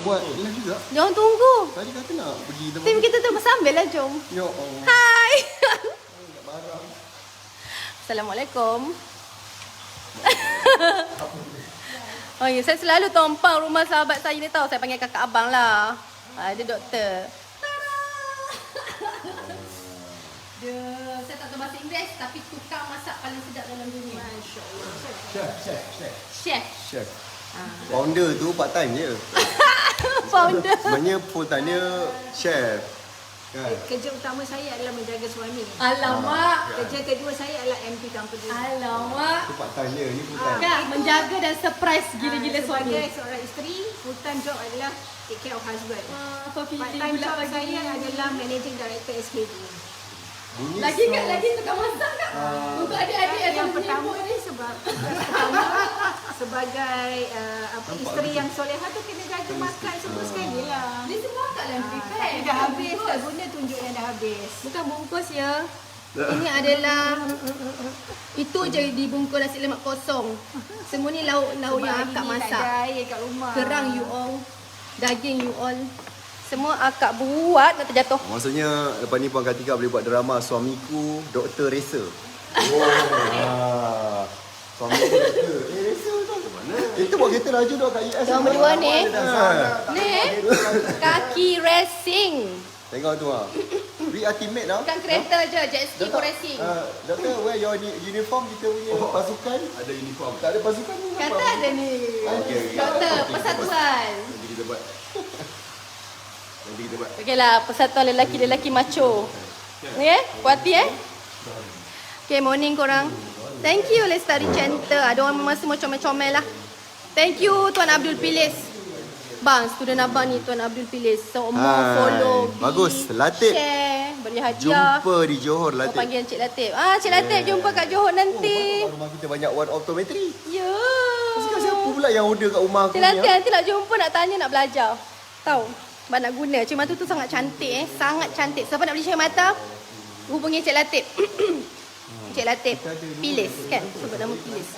buat live juga. Jangan tunggu. Tadi kata nak pergi tempat. Tim kita tu sambil lah, jom. Ya Allah. Hai. Barang. Assalamualaikum. Oh ya, saya selalu tumpang rumah sahabat saya ni tahu. Saya panggil kakak abang lah. Dia doktor. Saya tak tahu bahasa Inggeris tapi tukang masak paling sedap dalam dunia. Masya-Allah. Chef. Chef. Founder tu part time je. Founder. Sebenarnya full time dia chef. Kan? Kerja utama saya adalah menjaga suami. Alamak. Kerja kedua saya adalah MP company. Alamak. Tu part time dia, ni full time. Kak, menjaga dan surprise gila-gila suami. Sebagai seorang isteri, full time job adalah take care of husband. Part time job saya adalah managing director SKD. Lagi tukang masak tak? Untuk adik-adik Yang pertama ni sebagai isteri yang solehah tu kena jaga makan semua sekali lah. Dia semua kat dalam Tapi dah habis, tak guna tunjuk yang dah habis. Bukan bungkus ya. Ini adalah itu je dibungkus nasi lemak kosong. Semua ni lauk-lauk yang akak masak. Air kat rumah. Kerang you all, daging you all. Semua akak buat nak terjatuh. Maksudnya lepas ni Puan Kartika boleh buat drama Suamiku Doktor Racer. Wah. Suamiku Doktor. Racer tu ke mana? Itu buat kereta laju dah kat US. Yang berdua ni. Ni kaki racing. Tengok tu ah. Re-ultimate dah. Bukan kereta je, jet ski for racing. Doktor, wear your uniform, kita punya pasukan. Ada uniform. Tak ada pasukan ni. Kata ada ni. Doktor, persatuan. Nanti kita buat. Okeylah, persatuan lelaki-lelaki macho. Ni puas hati Okay, morning korang. Thank you Lestari Center. Ada orang memang semua comel-comel lah. Thank you Tuan Abdul Pilis. Bang, student abang ni Tuan Abdul Pilis. Semua follow, bagus. Latif. Share, beri hadiah. Jumpa di Johor Latif. Panggil Encik Latif. Cik Latif jumpa kat Johor nanti. Rumah kita banyak one optometri. Ya. Sekarang siapa pula yang order kat rumah aku Cik Latif ni? nanti nak jumpa, nak tanya, nak belajar. Tahu? Sebab nak guna. Cermin mata tu sangat cantik Sangat cantik. Siapa nak beli cermin mata? Hubungi Encik Latif. Encik Latif Pilis kan? Sebut nama Pilis.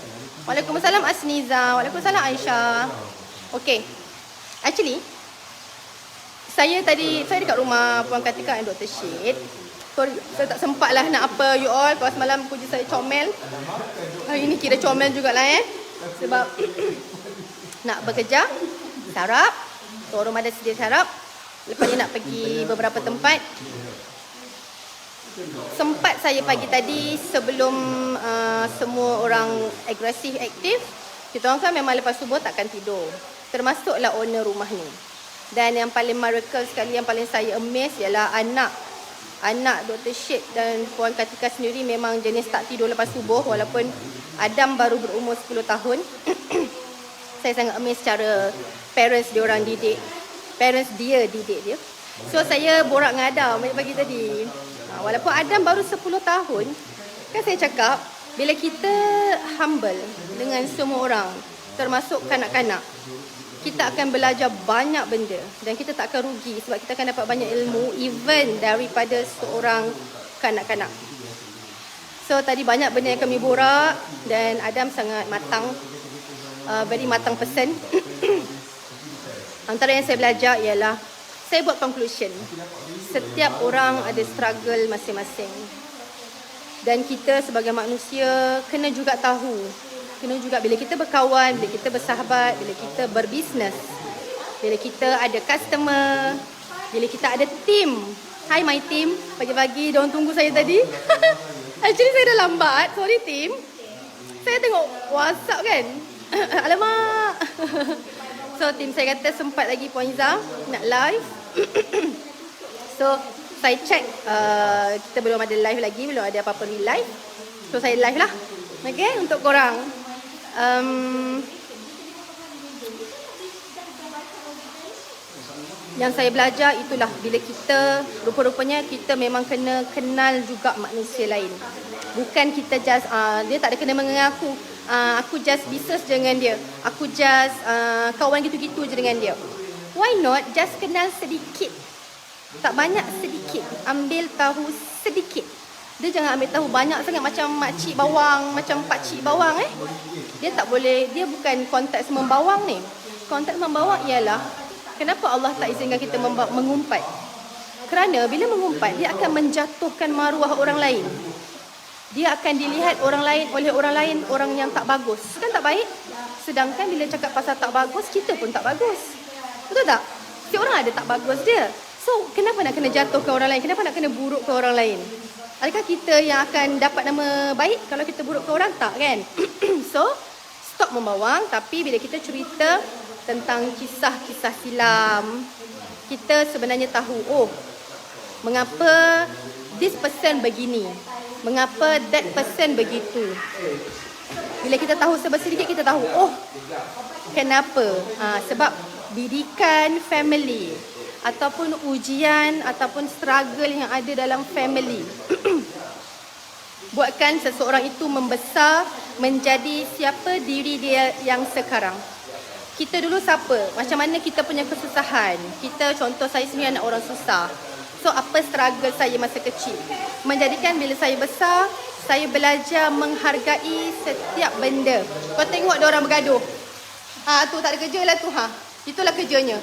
Waalaikumsalam Asniza. Waalaikumsalam Aisyah. Okay. Actually, saya dekat rumah Puan Kartika dan Dr. Syed. Sorry, saya tak sempat lah nak apa you all. Kalau semalam puji saya comel. Hari ni kira comel jugalah sebab nak bekerja. Sarap. Orang ada sedia sarap. Lepas ni nak pergi beberapa tempat. Sempat saya pagi tadi sebelum semua orang agresif aktif. Kita orang kan memang lepas subuh takkan tidur. Termasuklah owner rumah ni. Dan yang paling miracle sekali, yang paling saya amaze ialah anak Dr. Syed dan Puan Kartika sendiri memang jenis tak tidur lepas subuh. Walaupun Adam baru berumur 10 tahun. Saya sangat amazed cara parents didik dia. So saya borak dengan Adam pagi tadi. Walaupun Adam baru 10 tahun, kan saya cakap bila kita humble dengan semua orang, termasuk kanak-kanak, kita akan belajar banyak benda dan kita tak akan rugi sebab kita akan dapat banyak ilmu even daripada seorang kanak-kanak. So tadi banyak benda yang kami borak dan Adam sangat matang. Very matang person. Antara yang saya belajar ialah saya buat conclusion. Setiap orang ada struggle masing-masing. Dan kita sebagai manusia kena juga tahu. Kena juga bila kita berkawan, bila kita bersahabat, bila kita berbisnes, bila kita ada customer, bila kita ada team. Hi my team. Pagi-pagi diorang tunggu saya tadi. Actually saya dah lambat. Sorry team. Saya tengok WhatsApp kan. Alamak. So tim saya kata sempat lagi Puan Izzah nak live. So saya check kita belum ada live lagi, belum ada apa-apa ni live. So saya live lah. Okay, untuk korang. Yang saya belajar itulah bila kita rupa-rupanya kita memang kena kenal juga manusia lain. Bukan kita just dia tak ada kena mengaku aku just business dengan dia. Aku just kawan gitu-gitu je dengan dia. Why not just kenal sedikit? Tak banyak, sedikit. Ambil tahu sedikit. Dia jangan ambil tahu banyak sangat macam makcik bawang, macam pakcik bawang Dia tak boleh, dia bukan konteks membawang ni. Konteks membawang ialah Kenapa Allah tak izinkan kita mengumpat? Kerana bila mengumpat, dia akan menjatuhkan maruah orang lain. Dia akan dilihat orang lain oleh orang lain, orang yang tak bagus. Kan tak baik? Sedangkan bila cakap pasal tak bagus, kita pun tak bagus. Betul tak? Setiap orang ada tak bagus dia. So, kenapa nak kena jatuh ke orang lain? Kenapa nak kena buruk ke orang lain? Adakah kita yang akan dapat nama baik kalau kita buruk ke orang? Tak kan? So, stop membawang. Tapi bila kita cerita tentang kisah-kisah silam, kita sebenarnya tahu, oh, mengapa this person begini, mengapa that person begitu. Bila kita tahu sedikit, kita tahu, oh, kenapa? Sebab didikan family ataupun ujian ataupun struggle yang ada dalam family buatkan seseorang itu membesar menjadi siapa diri dia yang sekarang. Kita dulu siapa? Macam mana kita punya kesusahan? Kita, contoh saya sendiri anak orang susah. So, apa struggle saya masa kecil? Menjadikan bila saya besar, saya belajar menghargai setiap benda. Kau tengok dia orang bergaduh. Tu tak ada kerja lah tu. Itulah kerjanya.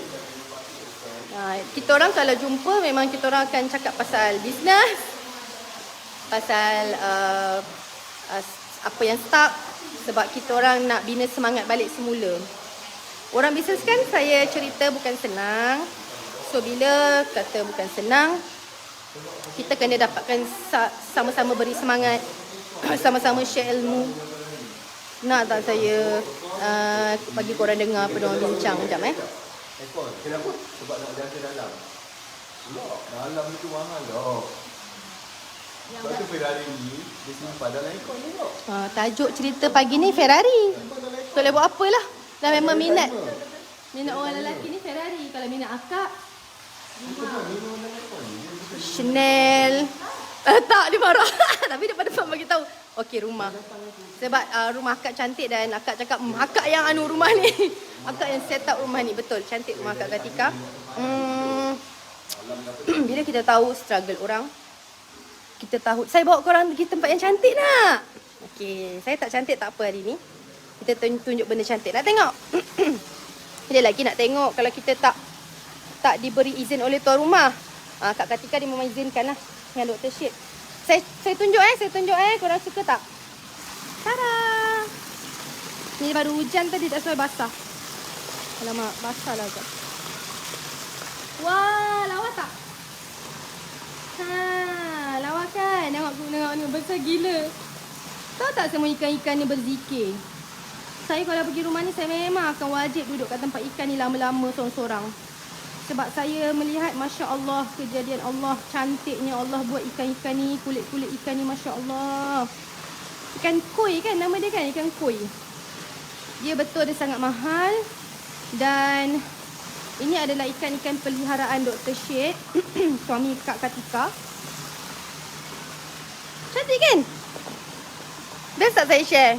Kita orang kalau jumpa, memang kita orang akan cakap pasal bisnes, pasal apa yang stuck. Sebab kita orang nak bina semangat balik semula. Orang bisnes kan saya cerita bukan senang. So bila kata bukan senang, kita kena dapatkan sama-sama beri semangat, sama-sama share ilmu. Nak tak saya bagi korang dengar apa diorang bincang sekejap Kenapa? Sebab nak jaga dalam. Dalam itu mahal dah. Sebab tu Ferrari ni dia simpan dalam aircon ni tau. Tajuk cerita pagi ni Ferrari. Tak boleh buat apalah. Dah memang minat orang lelaki ni Ferrari. Kalau minat akak, Chanel. Tak, dia marah. Tapi depan-depan bagi tahu. Okey, rumah. Sebab rumah akak cantik dan akak cakap, akak yang rumah ni. Akak yang set up rumah ni. Betul, cantik rumah akak Katika. Bila kita tahu struggle orang, kita tahu. Saya bawa korang pergi tempat yang cantik nak. Okey, saya tak cantik tak apa hari ni. Kita tunjuk benda cantik. Nak tengok? Dia lagi nak tengok kalau kita tak diberi izin oleh tuan rumah. Kak Katika dia mengizinkan lah dengan Dr. Syed. Saya tunjuk korang suka tak? Tada! Ni baru hujan tadi, tak sampai basah. Alamak, basah lah agak. Wah, lawa tak? Lawa kan? Tengok ni, besar gila. Tahu tak semua ikan-ikan ni berzikir? Saya kalau pergi rumah ni, saya memang akan wajib duduk kat tempat ikan ni lama-lama seorang-seorang. Sebab saya melihat, Masya Allah, kejadian Allah, cantiknya Allah buat ikan-ikan ni, kulit-kulit ikan ni, Masya Allah. Ikan koi kan nama dia kan, ikan koi. Dia betul dia sangat mahal. Dan ini adalah ikan-ikan peliharaan Dr. Syed, suami Kak Katika. Cantik kan? Best tak saya share?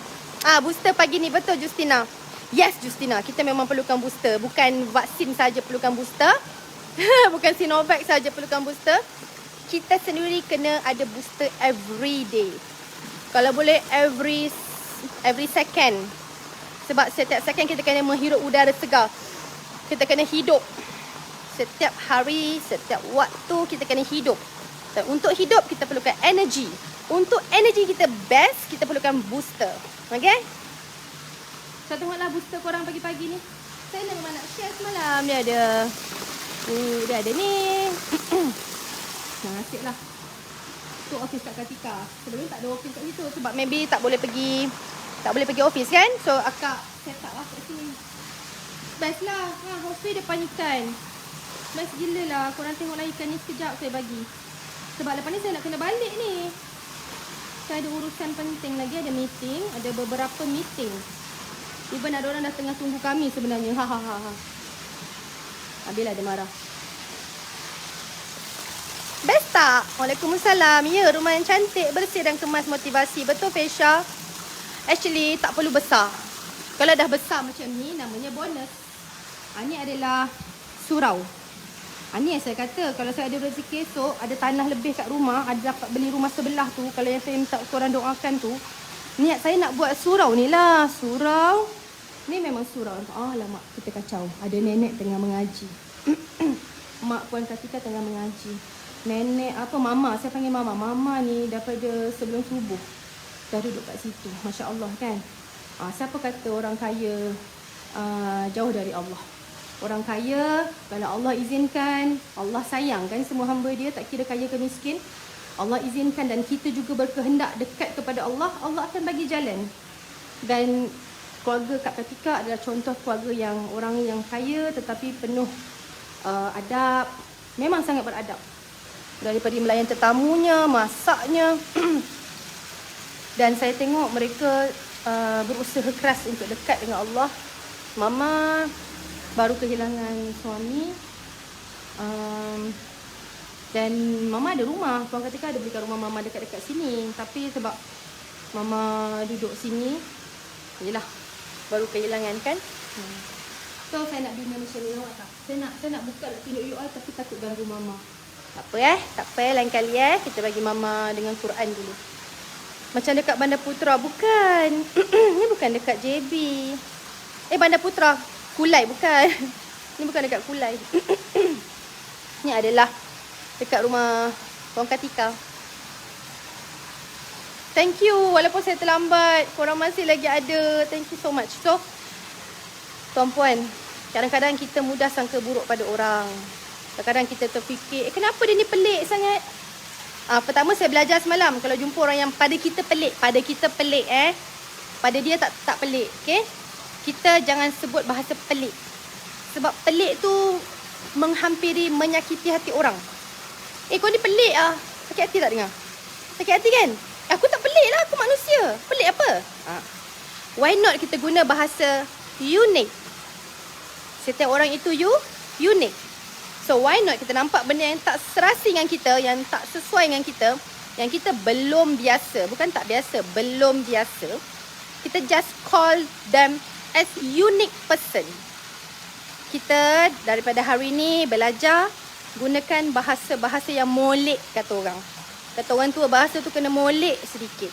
Booster pagi ni, betul Justina? Yes Justina, kita memang perlukan booster. Bukan vaksin saja perlukan booster. Bukan Sinovac saja perlukan booster. Kita sendiri kena ada booster every day. Kalau boleh every second. Sebab setiap second kita kena menghirup udara segar. Kita kena hidup. Setiap hari, setiap waktu kita kena hidup. Dan untuk hidup kita perlukan energy. Untuk energy kita best, kita perlukan booster. Okay? So tengoklah booster korang pagi-pagi ni. Saya memang nak share semalam. Dia ada ni. Asyik lah. Tu office Kak Katika. Sebelum ni tak ada office kat situ. Sebab maybe tak boleh pergi office kan. So akak set up lah kat sini. Best lah. Office depan ikan. Best gila lah. Korang tengoklah ikan ni sekejap saya bagi. Sebab lepas ni saya nak kena balik ni. Saya ada urusan penting lagi. Ada meeting. Ada beberapa meeting. Even ada orang dah tengah tunggu kami sebenarnya. Habislah dia marah. Best tak? Waalaikumsalam. Ya, rumah yang cantik, bersih dan kemas motivasi. Betul Fesha? Actually, tak perlu besar. Kalau dah besar macam ni, namanya bonus. Ini adalah surau. Ini yang saya kata, kalau saya ada rezeki esok, ada tanah lebih kat rumah, ada dapat beli rumah sebelah tu, kalau yang saya minta korang doakan tu, niat saya nak buat surau ni lah. Surau. Ni memang surau. Alamak, kita kacau. Ada nenek tengah mengaji. mak Puan Kartika tengah mengaji. Nenek mama, saya panggil mama. Mama ni daripada sebelum subuh dah duduk kat situ. Masya Allah kan. Siapa kata orang kaya jauh dari Allah? Orang kaya, kalau Allah izinkan, Allah sayang kan semua hamba dia, tak kira kaya ke miskin. Allah izinkan dan kita juga berkehendak dekat kepada Allah, Allah akan bagi jalan. Dan keluarga Kak Kartika adalah contoh keluarga yang orang yang kaya tetapi penuh adab. Memang sangat beradab. Daripada melayan tetamunya, masaknya. Dan saya tengok mereka berusaha keras untuk dekat dengan Allah. Mama baru kehilangan suami. Dan Mama ada rumah. Puan Kartika ada belikan rumah Mama dekat-dekat sini. Tapi sebab Mama duduk sini, yelah, baru kehilangan kan. So saya nak bina Malaysia ni, awak tak? Saya nak buka tunjuk UI tapi takut ganggu Mama. Tak apa tak apa, lain kali kita bagi Mama dengan Quran dulu. Macam dekat Bandar Putra, bukan. Ni bukan dekat JB. Bandar Putra, Kulai bukan. Ni bukan dekat Kulai. Ni adalah dekat rumah Puan Kartika. Thank you, walaupun saya terlambat, korang masih lagi ada. Thank you so much. So, tuan-puan, kadang-kadang kita mudah sangka buruk pada orang. Kadang-kadang kita terfikir, kenapa dia ni pelik sangat? Pertama saya belajar semalam, kalau jumpa orang yang pada kita pelik, pada dia tak pelik, okay? Kita jangan sebut bahasa pelik. Sebab pelik tu menghampiri menyakiti hati orang. Kau ni pelik sakit hati tak dengar? Sakit hati kan? Aku tak pelik lah, aku manusia. Pelik apa? Why not kita guna bahasa unik? Setiap orang itu unik. So why not kita nampak benda yang tak serasi dengan kita, yang tak sesuai dengan kita, yang kita belum biasa, bukan tak biasa, belum biasa, kita just call them as unique person. Kita daripada hari ni belajar gunakan bahasa-bahasa yang molek, kata orang. Kata orang tua, bahasa tu kena molek sedikit.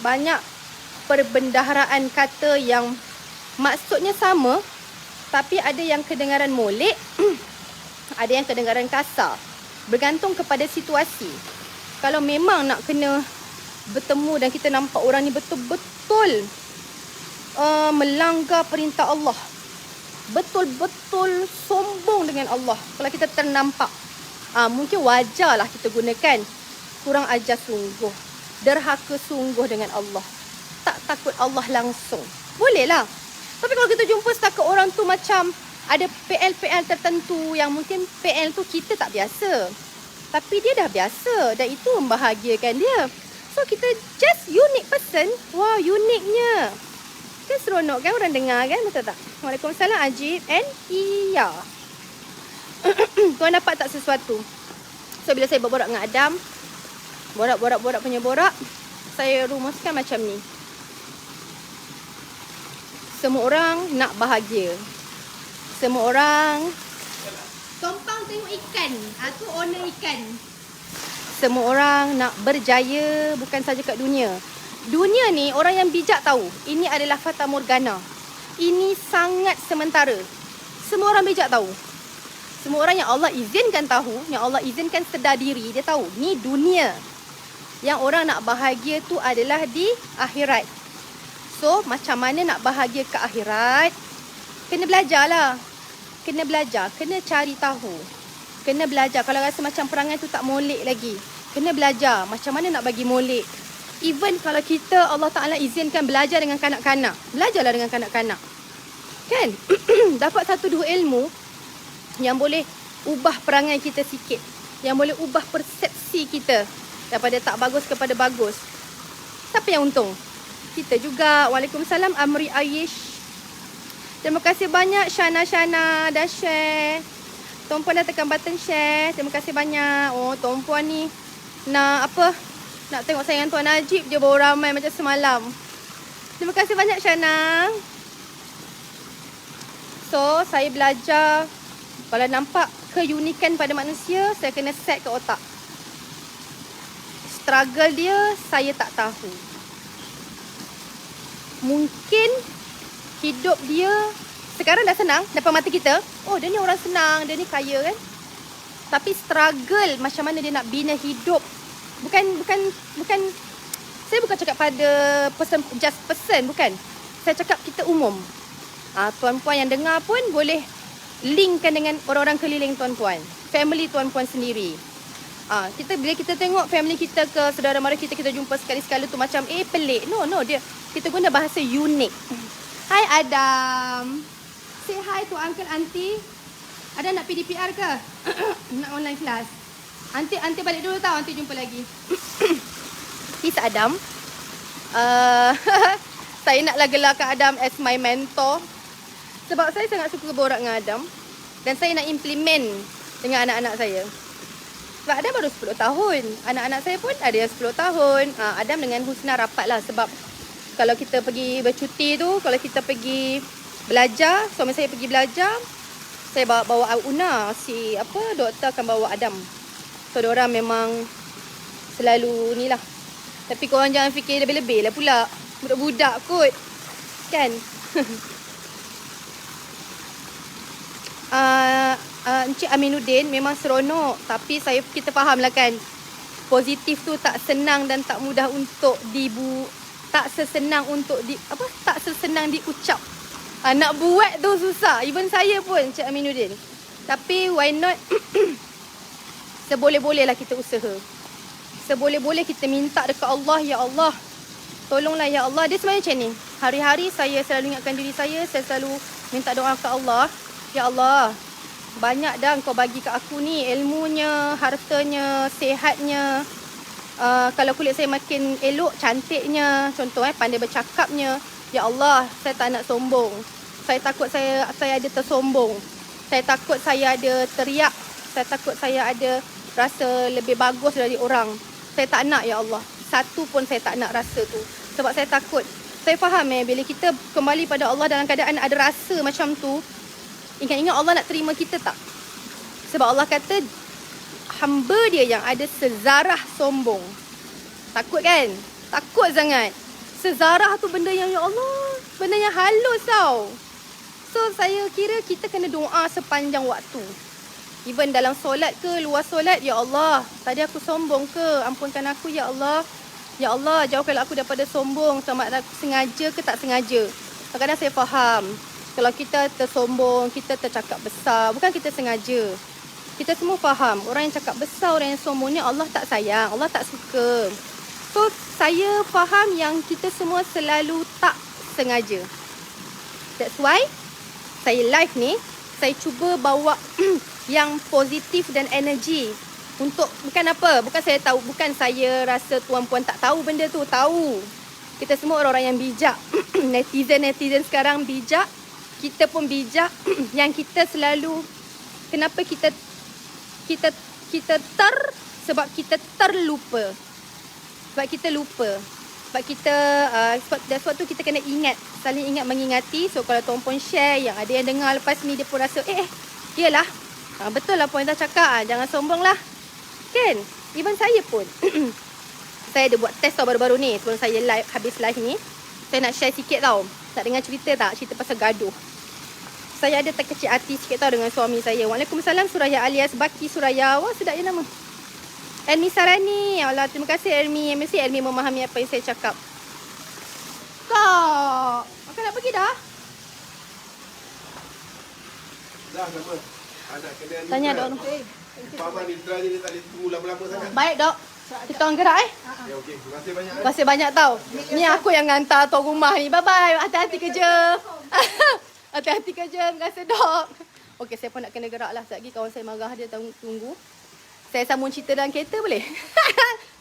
Banyak perbendaharaan kata yang maksudnya sama, tapi ada yang kedengaran molek, ada yang kedengaran kasar. Bergantung kepada situasi. Kalau memang nak kena bertemu dan kita nampak orang ni betul-betul melanggar perintah Allah, betul-betul sombong dengan Allah, kalau kita ternampak, mungkin wajarlah kita gunakan kurang ajar sungguh, derhaka sungguh dengan Allah, tak takut Allah langsung, bolehlah. Tapi kalau kita jumpa setakat orang tu macam ada PL-PL tertentu yang mungkin PL tu kita tak biasa, tapi dia dah biasa dan itu membahagiakan dia. So kita just unique person. Wow, uniknya. Kan seronok kan orang dengar kan, betul tak? Waalaikumsalam Ajib and Iya. Tuan dapat tak sesuatu? So bila saya berborak dengan Adam, borak punya borak, saya rumuskan macam ni. Semua orang nak bahagia. Semua orang tompang tengok ikan. Tu owner ikan. Semua orang nak berjaya, bukan saja kat dunia. Dunia ni orang yang bijak tahu, ini adalah fata morgana. Ini sangat sementara. Semua orang bijak tahu. Semua orang yang Allah izinkan tahu, yang Allah izinkan sedar diri, dia tahu ni dunia. Yang orang nak bahagia tu adalah di akhirat. So, macam mana nak bahagia ke akhirat? Kena belajar lah. Kena belajar. Kena cari tahu. Kena belajar. Kalau rasa macam perangai tu tak molek lagi, kena belajar macam mana nak bagi molek. Even kalau kita, Allah Ta'ala izinkan belajar dengan kanak-kanak, belajarlah dengan kanak-kanak. Kan? Dapat satu dua ilmu yang boleh ubah perangai kita sikit. Yang boleh ubah persepsi kita daripada tak bagus kepada bagus. Siapa yang untung? Kita juga. Waalaikumsalam Amri Aish. Terima kasih banyak Shana dah share. Tuan-puan dah tekan button share. Terima kasih banyak. Oh, tuan-puan ni nak apa? Nak tengok sayangan Tuan Najib je baru ramai macam semalam. Terima kasih banyak Shana. So, saya belajar kalau nampak keunikan pada manusia, saya kena set ke otak. Struggle dia, saya tak tahu. Mungkin hidup dia sekarang dah senang depan mata kita. Oh, dia ni orang senang, dia ni kaya kan. Tapi struggle macam mana dia nak bina hidup. Bukan saya bukan cakap pada person, just person, bukan. Saya cakap kita umum. Tuan-puan yang dengar pun boleh linkkan dengan orang-orang keliling tuan-puan. Family tuan-puan sendiri. Bila kita tengok family kita ke saudara mara kita jumpa sekali-sekala tu macam pelik. No, kita guna bahasa unik. Hai Adam. Say hi to uncle auntie. Ada nak PDPR ke? Nak online class. Auntie balik dulu tau, auntie jumpa lagi. He's Adam. Saya naklah gelarkan Adam as my mentor. Sebab saya sangat suka berborak dengan Adam. Dan saya nak implement dengan anak-anak saya. Sebab Adam baru 10 tahun. Anak-anak saya pun ada yang 10 tahun. Adam dengan Husna rapat lah. Sebab kalau kita pergi bercuti tu, kalau kita pergi belajar, suami saya pergi belajar, saya bawa Una, doktor akan bawa Adam. So diorang memang selalu ni lah. Tapi korang jangan fikir lebih-lebih lah pula. Budak-budak kot. Kan? Encik Aminuddin memang seronok. Tapi kita faham lah kan. Positif tu tak senang dan tak mudah untuk tak sesenang diucap. Nak buat tu susah. Even saya pun, Encik Aminuddin. Tapi why not? Seboleh-boleh lah kita usaha. Seboleh-boleh kita minta dekat Allah. Ya Allah, tolonglah ya Allah. Dia sebenarnya macam ni. Hari-hari saya selalu ingatkan diri saya. Saya selalu minta doa ke Allah. Ya Allah, banyak dah Kau bagi kat aku ni ilmunya, hartanya, sihatnya. Kalau kulit saya makin elok, cantiknya. Contoh pandai bercakapnya. Ya Allah, saya tak nak sombong. Saya takut saya ada tersombong. Saya takut saya ada teriak. Saya takut saya ada rasa lebih bagus dari orang. Saya tak nak ya Allah. Satu pun saya tak nak rasa tu. Sebab saya takut. Saya faham bila kita kembali pada Allah dalam keadaan ada rasa macam tu, ingat-ingat Allah nak terima kita tak? Sebab Allah kata hamba dia yang ada sezarah sombong. Takut kan? Takut sangat. Sezarah tu benda yang ya Allah, benda yang halus tau. So saya kira kita kena doa sepanjang waktu. Even dalam solat ke, luar solat, ya Allah, tadi aku sombong ke? Ampunkan aku ya Allah. Ya Allah, jauhkanlah aku daripada sombong. Sama ada aku sengaja ke tak sengaja. Kadang-kadang saya faham. Kalau kita tersombong, kita tercakap besar, bukan kita sengaja. Kita semua faham. Orang yang cakap besar, orang yang sombong ni Allah tak sayang, Allah tak suka. So, saya faham yang kita semua selalu tak sengaja. That's why saya live ni, saya cuba bawa yang positif dan energi. Untuk, bukan apa, bukan saya rasa tuan-puan tak tahu benda tu, tahu. Kita semua orang-orang yang bijak. Netizen sekarang bijak. Kita pun bijak. Yang kita selalu, kenapa kita sebab kita terlupa. Sebab kita lupa. Sebab kita sebab tu kita kena ingat, saling ingat mengingati. So kalau tuan-puan share, yang ada yang dengar lepas ni dia pun rasa iyalah, betul lah puan dah cakap, jangan sombong lah. Kan? Even saya pun saya ada buat test tau baru-baru ni. Sebelum saya habis live ni, saya nak share sikit tau. Tak dengar cerita tak? Cerita pasal gaduh. Saya ada terkecil hati sikit tau dengan suami saya. Waalaikumsalam Suraya alias Baki Suraya. Wah, sedapnya nama. Elmi Sarani. Ya Allah, terima kasih Elmi. Mesti Elmi memahami apa yang saya cakap. Kak, Kakak nak pergi dah? Dah, kenapa? Anak kena ni. Tanya dok. Paman ni setelah ni dia tak boleh tunggu lama-lama sangat. Baik dok. Kita orang gerak Ya, okey. Terima kasih banyak. Terima kasih banyak tau. Ni aku yang hantar tuan rumah ni. Bye-bye. Hati-hati kerja. Hati-hati kerja. Terima kasih dok. Okey, saya pun nak kena gerak lah. Sekejap lagi kawan saya marah, dia tunggu. Saya sambung cerita dalam kereta boleh?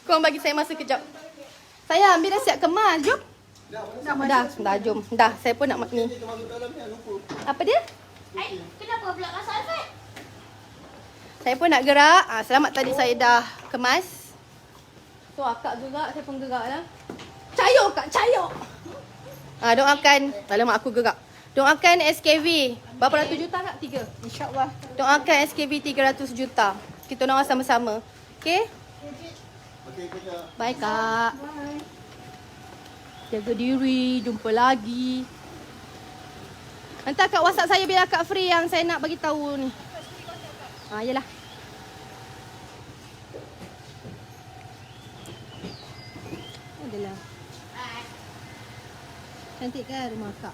Korang bagi saya masa kejap. Saya ambil dah siap kemas. Jom. Dah, jom. Dah, saya pun nak ni. Apa dia? Kenapa pula rasa Alfred? Saya pun nak gerak. Selamat tadi saya dah kemas. So akak gerak, saya pun gerak lah. Cayok kak, cayok. Doakan. Alamak aku gerak. Doakan SKV. Berapa ratus juta kak? 3. InsyaAllah. Doakan SKV 300 juta. Kita doa sama-sama. Okay? Okey, Kak. Bye kak. Bye. Jaga diri. Jumpa lagi. Hantar kat WhatsApp saya bila akak free yang saya nak bagi tahu ni. Yalah. Adalah. Cantik kan rumah akak?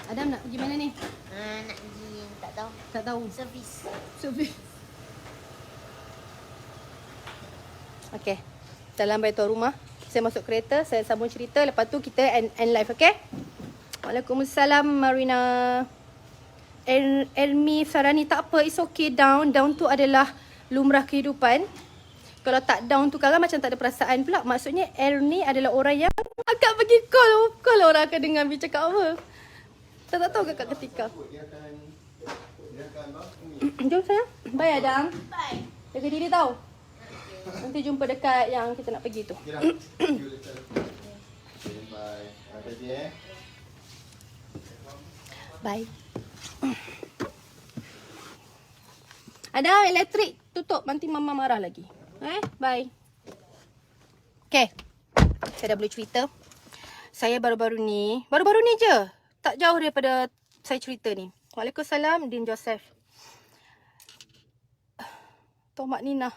Adam nak pergi mana ni? Nak pergi tak tahu. Tak tahu. Servis. Okey. Dalam baitul rumah, saya masuk kereta, saya sambung cerita, lepas tu kita end live, okey? Waalaikumsalam Marina. Elmi Sarani, tak apa, it's okay, down tu adalah lumrah kehidupan. Kalau tak down tu kan macam tak ada perasaan pula. Maksudnya Ernie adalah orang yang akak pergi call orang akan dengar Bi cakap apa. Tak tahu kakak ketika. Jom sayang. Bye Adam. Bye. Jaga diri tau. Nanti jumpa dekat yang kita nak pergi tu. Bye. Bye. Ada elektrik tutup, nanti mama marah lagi. Bye. Okay. Saya dah boleh cerita. Saya baru-baru ni je. Tak jauh daripada saya cerita ni. Waalaikumsalam, Din Joseph. Tomak Nina.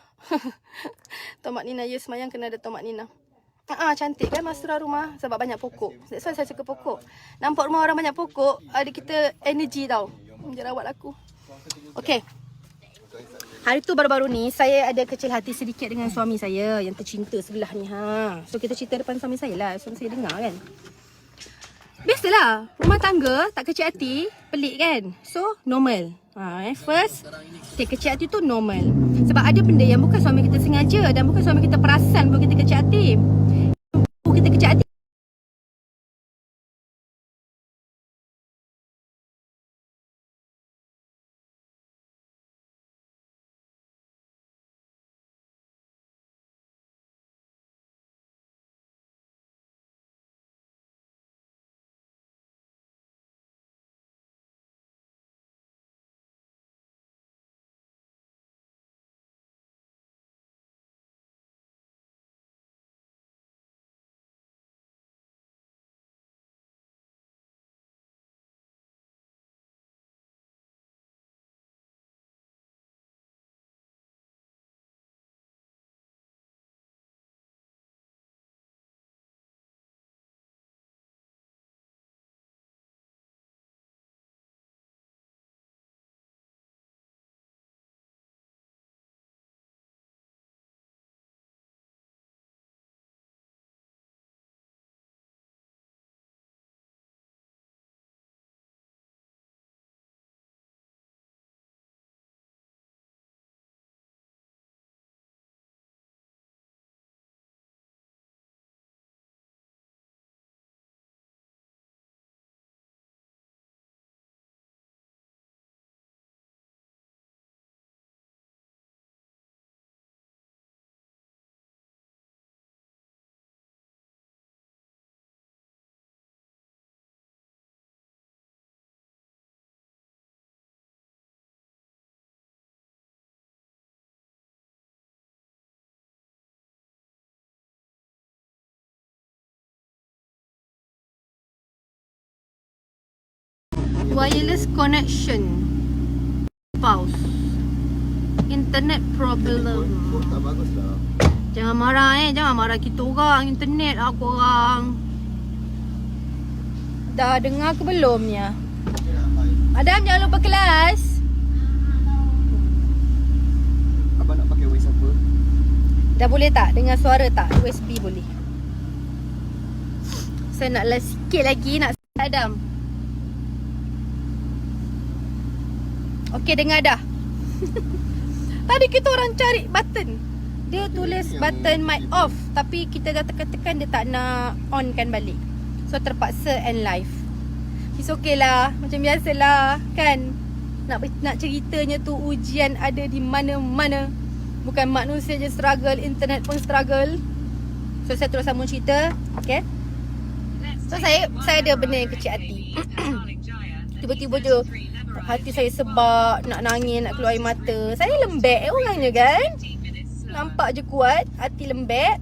Tomak Nina, ya semayang kena ada tomak Nina. Cantik kan Mastura rumah sebab banyak pokok. That's why saya suka pokok. Nampak rumah orang banyak pokok, ada kita energy tau. Dia rawat aku. Okay. Hari tu baru-baru ni saya ada kecil hati sedikit dengan suami saya yang tercinta sebelah ni. So kita cerita depan suami saya lah. Suami saya dengar kan. Biasalah, rumah tangga tak kecil hati, pelik kan. So normal. First, kecil hati tu normal. Sebab ada benda yang bukan suami kita sengaja dan bukan suami kita perasan pun kita kecil hati. Kita kecil hati. Wireless connection. Pause. Internet problem. Tak bagus lah. Jangan marah jangan marah kita orang. Internet lah korang. Dah dengar ke belum ni? Adam jangan lupa kelas. Abang nak pakai voice apa? Dah boleh tak? Dengar suara tak? USB boleh. Saya nak live sikit lagi nak Adam. Okey, dengar dah. Tadi kita orang cari button. Dia tulis button mic off, tapi kita dah tekan-tekan dia tak nak on kan balik. So terpaksa end live. It's okay lah, macam biasalah kan. Nak ceritanya tu ujian ada di mana-mana. Bukan manusia je struggle, internet pun struggle. So saya terus sambung cerita. Okay. So saya ada benda yang kecil hati. Tiba-tiba je hati saya sebab, nak nangis, nak keluar air mata. Saya lembek orangnya kan. Nampak je kuat, hati lembek.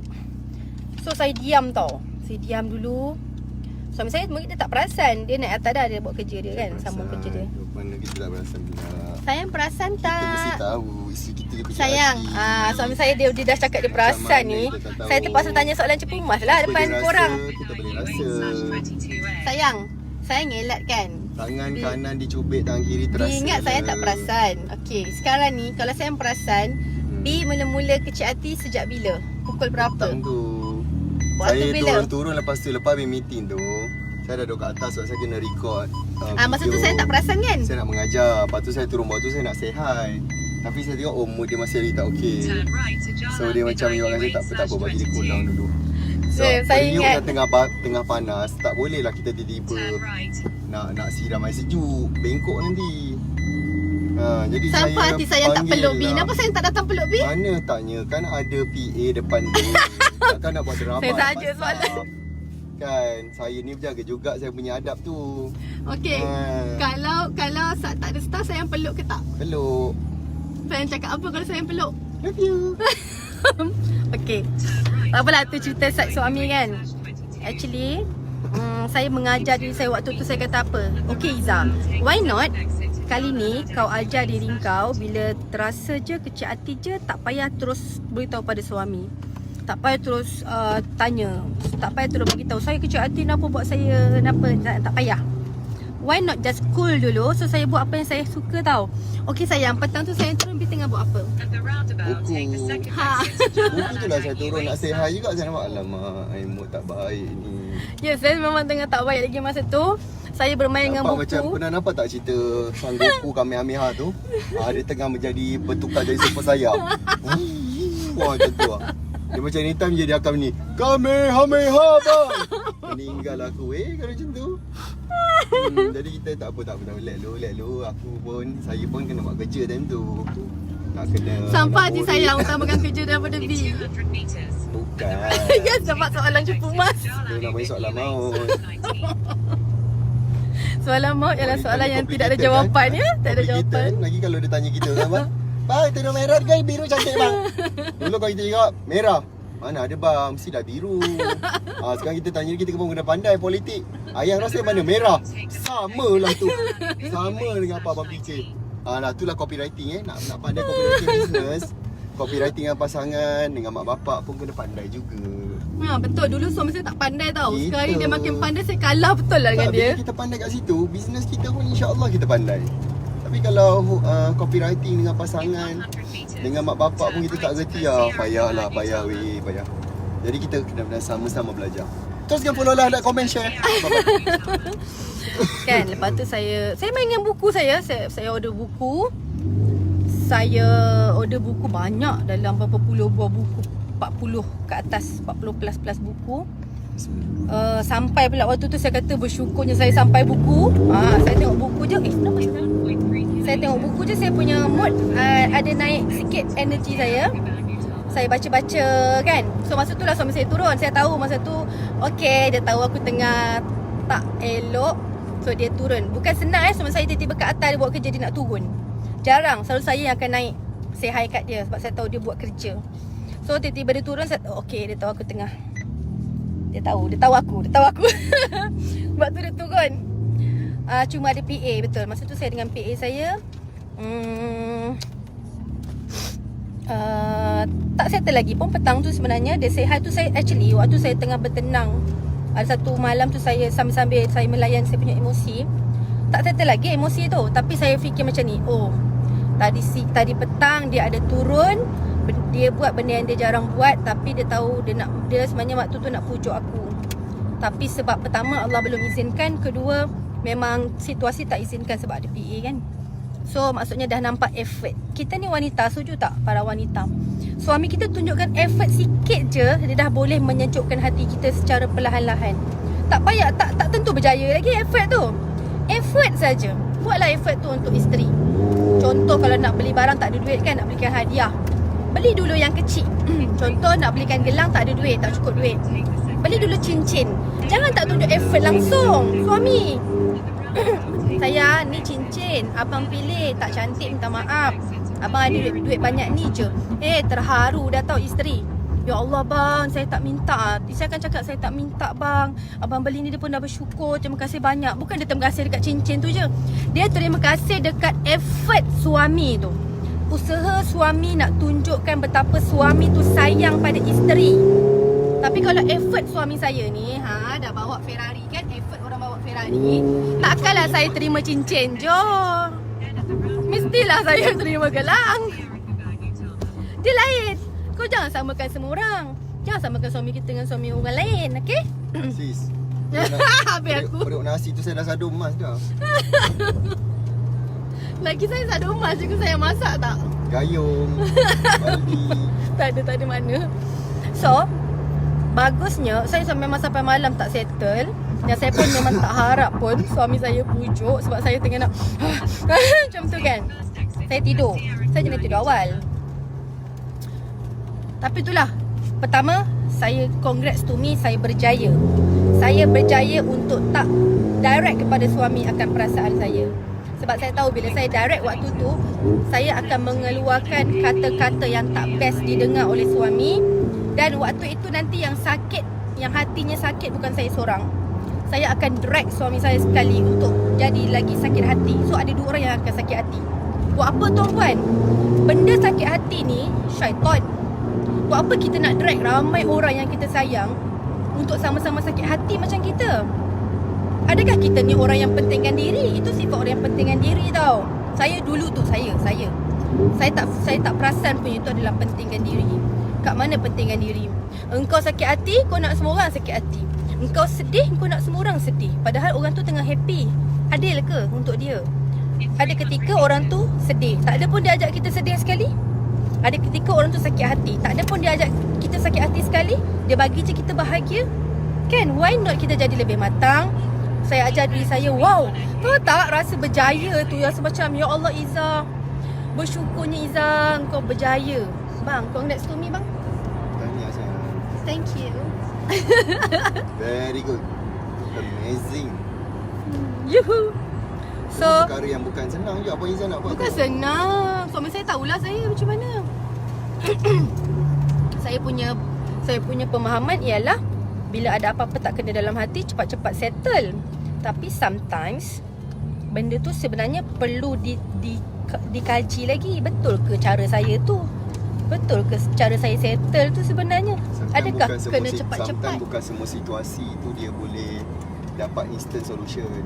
So saya diam tau. Saya diam dulu. Suami saya mungkin dia tak perasan. Dia naik atas dah, dia buat kerja dia kan, sambung kerja dia. Mana kita tak perasan pula. Sayang perasan Kita mesti tak? tahu isteri kita dia kecil Sayang, hati. suami saya dia dah cakap dia perasan Macam ni. mana dia tak Saya tahu. terpaksa tanya soalan cepu mas lah Apa depan dia rasa, korang. Kita boleh rasa. Sayang, saya ngelat kan? Tangan kanan dicubit, tangan kiri terasa. Diingat saya tak perasan. Okey, sekarang ni kalau saya perasan, B mula-mula kecil hati sejak bila? Pukul berapa? Tak tu. Waktu Saya bila? turun-turun lepas habis meeting tu. Saya dah duduk kat atas sebab saya kena record Masa tu video. saya tak perasan kan? Saya nak mengajar. Lepas tu saya turun bawah tu saya nak say hi. Tapi saya tengok mood dia masih lagi tak okey. So dia macam ingatkan saya tak apa bagi dia cool down dulu. So Saya periuk ingat. dah tengah panas. Tak boleh lah kita tiba-tiba nak siram air sejuk. Bengkok nanti. Jadi Sampai saya hati saya tak panggil peluk B. lah. Kenapa saya tak datang peluk B? Mana tanya, kan ada PA depan tu. Takkan nak buat drama. Saya saja lepas soalan. tak. Kan, saya ni berjaga juga saya punya adab tu. Okey. Kalau saat tak ada staff saya yang peluk ke tak? Peluk. Saya cakap apa kalau saya yang peluk? Love you. Okey. Tak apalah, tu cerita side suami kan. Actually, saya mengajar diri saya waktu tu, saya kata apa? Okay Iza, why not kali ni kau ajar diri kau, bila terasa je kecil hati je, tak payah terus beritahu pada suami. Tak payah terus tanya. Tak payah terus beritahu saya kecil hati, kenapa buat saya, kenapa, tak payah. Why not just cool dulu. So saya buat apa yang saya suka tau. Okay sayang, petang tu saya turun, pergi tengah buat apa? Buku. Ha. Buku tu lah saya turun nak say hi juga. Saya nampak, alamak, mood tak baik ni. Ya, saya memang tengah tak baik lagi masa tu. Saya bermain dengan Nampak macam, buku. pernah nampak tak cerita Sang Goku Kamehameha tu? Dia tengah bertukar jadi Super Saiyan. Wah, macam tu lah. Dia macam anytime je dia akan ni, Kamehameha bang. Meninggal aku kalau macam tu. Jadi kita tak apa. Let lu. Saya pun kena buat kerja time tu. Tak kena. Sampai nak hati worry. saya utamakan kerja daripada B. Bukan. Yes, dapat soalan cupu mas. Dia namanya soalan maut. Soalan maut ialah soalan yang tidak ada Complicated, jawapan kan? ya. Tak ada jawapan. Complicated. Lagi kalau dia tanya kita kan, bang, bang, telur merah ke biru cantik bang? Dulu kalau kita jawab merah. Mana ada bang, mesti dah biru. Sekarang kita tanya, kita pun kena pandai politik. Ayah rasa mana merah? Sama lah tu. Sama dengan apa abang fikir. Lah itulah copywriting nak pandai copywriting business. Copywriting dengan pasangan, dengan mak bapak pun kena pandai juga. Betul, dulu suami saya tak pandai tau. Gitu. Sekarang ni dia makin pandai, saya kalah betul lah dengan Tak, dia. bila kita pandai kat situ, bisnes kita pun insya-Allah kita pandai. Tapi kalau copywriting dengan pasangan, dengan mak bapak pun kita tak reti payah. Jadi kita kena sama-sama belajar. Teruskan follow lah, like, comment, share. Bye-bye. Kan, lepas tu saya main dengan buku saya. Saya order buku. Saya order buku banyak, dalam berapa puluh buah buku, 40 ke atas, 40 plus buku. Sampai pula waktu tu saya kata bersyukurnya saya sampai buku. Saya tengok buku je, kenapa saya tengok buku je, saya punya mood ada naik sikit energi saya. Saya baca-baca kan. So masa tu lah suami saya turun. Saya tahu masa tu, okay, dia tahu aku tengah tak elok. So dia turun. Bukan senang suami saya tiba-tiba kat atas, dia buat kerja, dia nak turun. Jarang, selalu saya yang akan naik say hi kat dia sebab saya tahu dia buat kerja. So tiba-tiba dia turun, saya okay, dia tahu aku tengah. Dia tahu aku. Sebab tu dia turun. Cuma ada PA, betul. Masa tu saya dengan PA saya tak settle lagi pun. Petang tu sebenarnya dia say hi tu, saya actually waktu saya tengah bertenang, ada satu malam tu saya sambil-sambil saya melayan saya punya emosi. Tak settle lagi emosi tu. Tapi saya fikir macam ni, tadi petang dia ada turun, dia buat benda yang dia jarang buat, tapi dia tahu dia sebenarnya waktu tu nak pujuk aku. Tapi sebab pertama Allah belum izinkan, kedua memang situasi tak izinkan sebab ada PA kan. So maksudnya dah nampak effort. Kita ni wanita, setuju tak para wanita? Suami kita tunjukkan effort sikit je, dia dah boleh menyejukkan hati kita secara perlahan-lahan. Tak payah, tak tentu berjaya lagi effort tu. Effort saja. Buatlah effort tu untuk isteri. Contoh kalau nak beli barang tak ada duit kan, nak belikan hadiah, beli dulu yang kecil. Contoh nak belikan gelang tak ada duit, tak cukup duit, beli dulu cincin. Jangan tak tunjuk effort langsung. Suami, saya ni cincin abang pilih tak cantik, minta maaf. Abang ada duit banyak ni je. Terharu dah tahu isteri. Ya Allah bang, saya tak minta. Saya akan cakap saya tak minta bang. Abang beli ni dia pun dah bersyukur. Terima kasih banyak. Bukan dia terima kasih dekat cincin tu je. Dia terima kasih dekat effort suami tu. Usaha suami nak tunjukkan betapa suami tu sayang pada isteri. Tapi kalau effort suami saya ni, dah bawa Ferrari kan, effort orang bawa Ferrari, takkanlah saya terima cincin je. Mestilah saya terima gelang. Dia lain. Kau jangan samakan semua orang. Jangan samakan suami kita dengan suami orang lain, okey? Sis. Habis aku. Perut nasi tu saya dah sadu emas dah. Lagi saya sadu emas juga saya masak tak? Gayung. Baldi. Tak ada mana. So, bagusnya saya memang sampai malam tak settle. Dan saya pun memang tak harap pun suami saya pujuk sebab saya tengah nak macam tu kan. Saya tidur. Saya jenis tidur awal. Tapi itulah, pertama, saya congrats to me, saya berjaya. Saya berjaya untuk tak direct kepada suami akan perasaan saya. Sebab saya tahu bila saya direct waktu tu, saya akan mengeluarkan kata-kata yang tak best didengar oleh suami. Dan waktu itu nanti yang sakit, yang hatinya sakit bukan saya seorang. Saya akan drag suami saya sekali untuk jadi lagi sakit hati. So ada dua orang yang akan sakit hati. Buat apa tuan-puan? Benda sakit hati ni syaitan. Buat apa kita nak drag ramai orang yang kita sayang untuk sama-sama sakit hati macam kita? Adakah kita ni orang yang pentingkan diri? Itu sifat orang yang pentingkan diri tau. Saya dulu tu, saya tak perasan pun itu adalah pentingkan diri. Kat mana pentingkan diri? Engkau sakit hati, kau nak semua orang sakit hati. Engkau sedih, kau nak semua orang sedih. Padahal orang tu tengah happy. Adil ke untuk dia? Ada ketika orang tu sedih, tak ada pun dia ajak kita sedih sekali. Ada ketika orang tu sakit hati, tak ada pun dia ajak kita sakit hati sekali. Dia bagi je kita bahagia. Kan, why not kita jadi lebih matang? Saya ajar diri saya, wow, tahu tak rasa berjaya tu, rasa macam ya Allah Iza, bersyukurnya Iza kau berjaya. Bang, congrats to me bang. Tahniah sayang. Thank you. Very good. Amazing. Yuhu. So, Perkara yang bukan senang je Abang Izzan nak buat. bukan tu. senang. Suami saya tahulah saya macam mana. Saya punya pemahaman ialah bila ada apa-apa tak kena dalam hati, cepat-cepat settle. Tapi sometimes benda tu sebenarnya perlu dikaji lagi. Betul ke cara saya tu? Betul ke cara saya settle tu sebenarnya? Sometimes Adakah bukan kena semua cepat-cepat? Sometimes bukan semua situasi tu dia boleh dapat instant solution.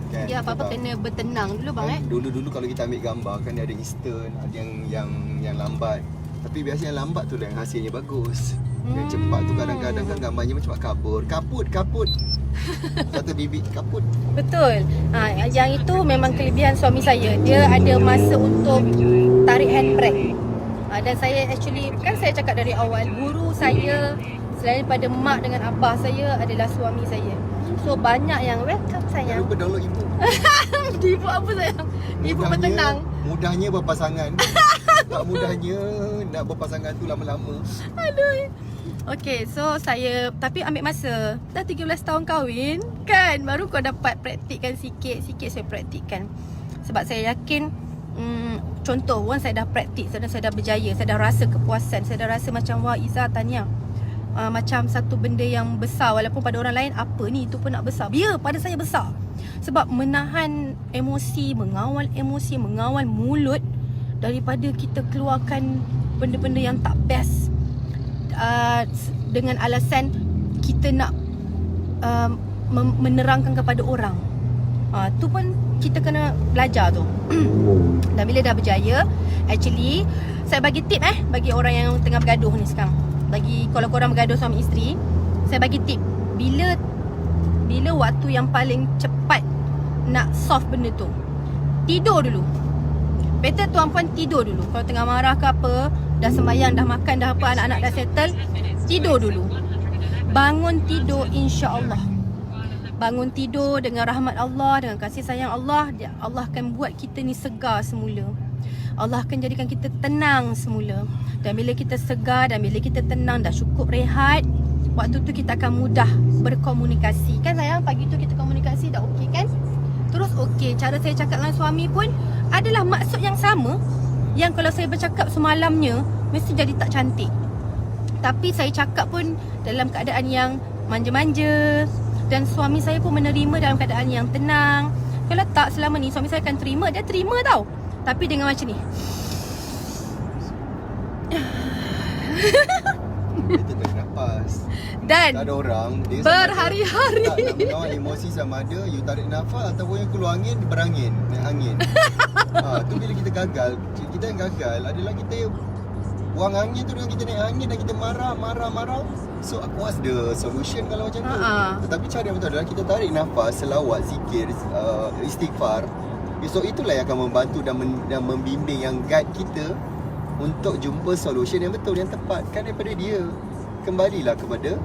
Kan? Ya, apa-apa Sebab kena bertenang dulu bang kan dulu-dulu kalau kita ambil gambar kan dia ada instant, ada yang lambat. Tapi biasanya yang lambat tu lah yang hasilnya bagus. Yang cepat tu kadang-kadang kan gambarnya macam kaput. Satu bibit kaput. Betul. Yang itu memang kelebihan suami saya. Dia ada masa untuk tarik handbrake. Dan saya actually, kan saya cakap dari awal, guru saya selain pada mak dengan abah saya adalah suami saya. So banyak yang welcome Jangan sayang. lupa download ibu. Ibu apa sayang? Ibu bertenang. Mudahnya berpasangan. Tak mudahnya nak berpasangan tu lama-lama. Aduh. Okay, so saya tapi ambil masa. Dah 13 tahun kahwin kan, baru kau dapat praktikkan sikit-sikit saya praktikkan. Sebab saya yakin contoh, once saya dah praktik, saya dah berjaya, saya dah rasa kepuasan, saya dah rasa macam wah Izzah tahniah. Macam satu benda yang besar, walaupun pada orang lain apa ni, itu pun nak besar. Ya, pada saya besar. Sebab menahan emosi, mengawal mulut daripada kita keluarkan benda-benda yang tak best dengan alasan kita nak menerangkan kepada orang. Tu pun kita kena belajar tu. Dan bila dah berjaya, actually saya bagi tip bagi orang yang tengah bergaduh ni sekarang. Bagi kalau korang bergaduh suami isteri, saya bagi tip. Bila waktu yang paling cepat nak solve benda tu, tidur dulu. Better tuan-puan tidur dulu. Kalau tengah marah ke apa, dah sembahyang, dah makan, dah apa, anak-anak dah settle, tidur dulu. Bangun tidur insya-Allah. Bangun tidur dengan rahmat Allah, dengan kasih sayang Allah, Allah akan buat kita ni segar semula. Allah akan jadikan kita tenang semula. Dan bila kita segar dan bila kita tenang, dah cukup rehat, waktu tu kita akan mudah berkomunikasi. Kan sayang, pagi tu kita komunikasi dah okey kan? Terus okey, cara saya cakap dengan suami pun adalah maksud yang sama. Yang kalau saya bercakap semalamnya, mesti jadi tak cantik. Tapi saya cakap pun dalam keadaan yang manja-manja. Dan suami saya pun menerima dalam keadaan yang tenang. Kalau tak selama ni suami saya akan terima, dia terima tau. Tapi dengan macam ni. Dia tak tarik nafas. Dan Tak ada orang dia berhari-hari. tak nak melawan emosi sama ada you tarik nafas ataupun you keluar angin, berangin, naik angin. Tu bila kita gagal, kita yang gagal adalah kita buang angin tu dengan kita naik angin dan kita marah. So what's the solution kalau macam tu? Tetapi cara yang betul adalah kita tarik nafas, selawat, zikir, istighfar. So itulah yang akan membantu dan membimbing, yang guide kita untuk jumpa solution yang betul, yang tepat kan daripada dia. Kembalilah kepada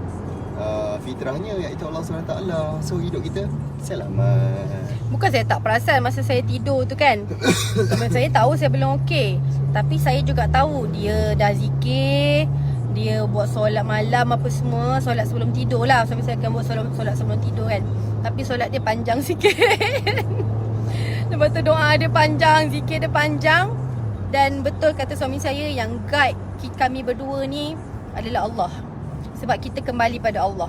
fitrahnya, iaitu Allah SWT. So hidup kita selamat. Bukan saya tak perasan masa saya tidur tu kan. Suami saya tahu saya belum okey. Tapi saya juga tahu dia dah zikir, dia buat solat malam apa semua, solat sebelum tidur lah. Suami saya akan buat solat sebelum tidur kan. Tapi solat dia panjang sikit. Lepas tu doa dia panjang, zikir dia panjang. Dan betul kata suami saya, yang guide kami berdua ni adalah Allah. Sebab kita kembali pada Allah.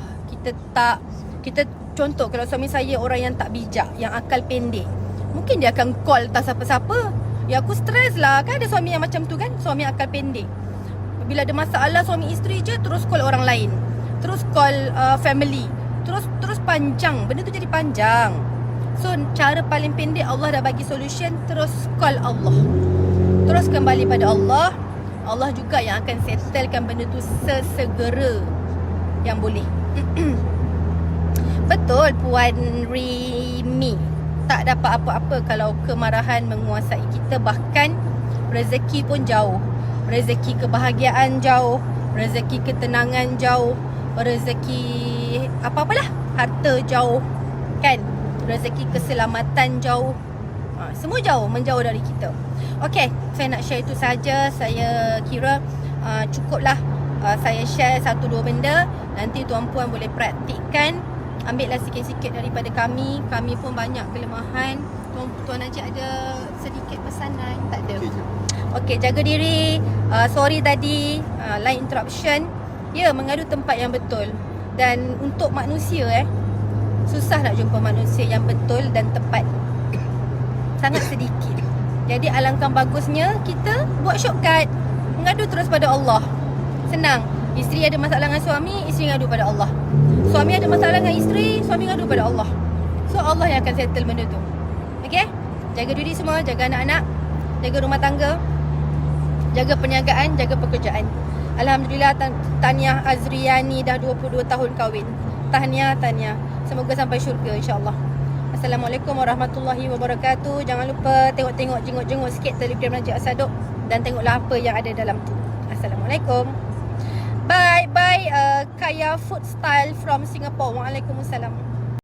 Kita contoh kalau suami saya orang yang tak bijak, yang akal pendek, mungkin dia akan call tak siapa-siapa. Ya aku stres lah, kan ada suami yang macam tu kan, suami akal pendek. Bila ada masalah suami isteri je terus call orang lain, terus call family, terus panjang, benda tu jadi panjang. So cara paling pendek, Allah dah bagi solution, terus call Allah, terus kembali pada Allah. Allah juga yang akan settlekan benda tu sesegera yang boleh. Betul Puan Rimi, tak dapat apa-apa kalau kemarahan menguasai kita. Bahkan rezeki pun jauh, rezeki kebahagiaan jauh, rezeki ketenangan jauh, rezeki apa-apalah, harta jauh kan, rezeki keselamatan jauh. Semua jauh, menjauh dari kita. Okey, saya nak share itu saja. Saya kira cukuplah saya share 1-2 benda. Nanti tuan-puan boleh praktikkan. Ambillah sikit-sikit daripada kami. Kami pun banyak kelemahan. Tuan Najib ada sedikit pesanan? Tak ada. Okey, jaga diri. Sorry tadi line interruption. Ya, mengadu tempat yang betul. Dan untuk manusia susah nak jumpa manusia yang betul dan tepat. Sangat sedikit. Jadi alangkah bagusnya kita buat shortcut, mengadu terus pada Allah. Senang. Isteri ada masalah dengan suami, isteri ngadu pada Allah. Suami ada masalah dengan isteri, suami ngadu pada Allah. So Allah yang akan settle benda tu. Okey? Jaga diri semua, jaga anak-anak, jaga rumah tangga, jaga perniagaan, jaga pekerjaan. Alhamdulillah tahniah Azriani dah 22 tahun kahwin. Tahniah. Semoga sampai syurga insya-Allah. Assalamualaikum warahmatullahi wabarakatuh. Jangan lupa tengok-tengok, jenguk-jenguk sikit Telegram Najib Asadok dan tengoklah apa yang ada dalam tu. Assalamualaikum. Bye Kaya Food Style from Singapore. Waalaikumsalam.